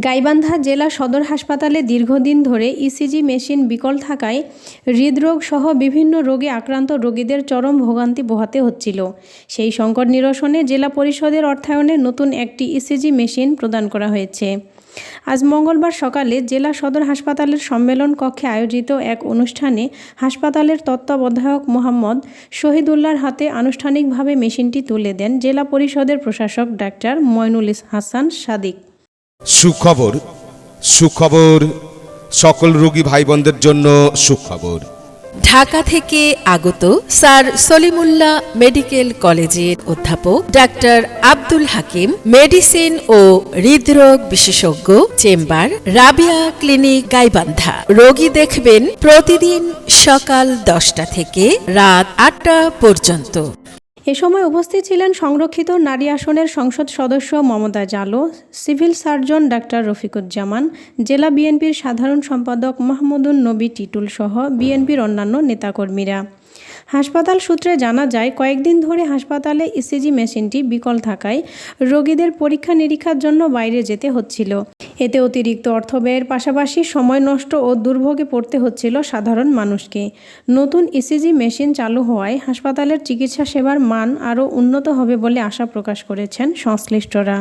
গাইবান্ধা জেলা সদর হাসপাতালে দীর্ঘদিন ধরে ইসিজি মেশিন বিকল থাকায় হৃদরোগ সহ বিভিন্ন রোগে আক্রান্ত রোগীদের চরম ভোগান্তি পোহাতে হচ্ছিল। সেই সংকট নিরসনে জেলা পরিষদের অর্থায়নে নতুন একটি ইসিজি মেশিন প্রদান করা হয়েছে। আজ মঙ্গলবার সকালে জেলা সদর হাসপাতালের সম্মেলন কক্ষে আয়োজিত এক অনুষ্ঠানে হাসপাতালের তত্ত্বাবধায়ক মোহাম্মদ শহীদুল্লাহর হাতে আনুষ্ঠানিকভাবে মেশিনটি তুলে দেন জেলা পরিষদের প্রশাসক ডাক্তার ময়নুল হাসান সাদিক। সুখবর সকল রোগী ভাই বোনদের জন্য সুখবর। ঢাকা থেকে আগত স্যার সলিমুল্লাহ মেডিকেল কলেজের অধ্যাপক ডাক্তার আব্দুল হাকিম মেডিসিন ও হৃদরোগ বিশেষজ্ঞ চেম্বার রাবিয়া ক্লিনিক গাইবান্ধা রোগী দেখবেন প্রতিদিন সকাল 10টা থেকে রাত 8টা পর্যন্ত। এ সময় উপস্থিত ছিলেন সংরক্ষিত নারী আসনের সংসদ সদস্য মমতা জালো, সিভিল সার্জন ডাক্তার রফিকুজ্জামান, জেলা বিএনপির সাধারণ সম্পাদক মাহমুদুন নবী টিটুল সহ বিএনপির অন্যান্য নেতাকর্মীরা। হাসপাতাল সূত্রে জানা যায়, কয়েকদিন ধরে হাসপাতালে ইসিজি মেশিনটি বিকল থাকায় রোগীদের পরীক্ষা নিরীক্ষার জন্য বাইরে যেতে হচ্ছিল। এতে অতিরিক্ত অর্থ ব্যয়ের পাশাপাশি সময় নষ্ট ও দুর্ভোগে পড়তে হচ্ছিল সাধারণ মানুষকে। নতুন ইসিজি মেশিন চালু হওয়ায় হাসপাতালের চিকিৎসা সেবার মান আরও উন্নত হবে বলে আশা প্রকাশ করেছেন সংশ্লিষ্টরা।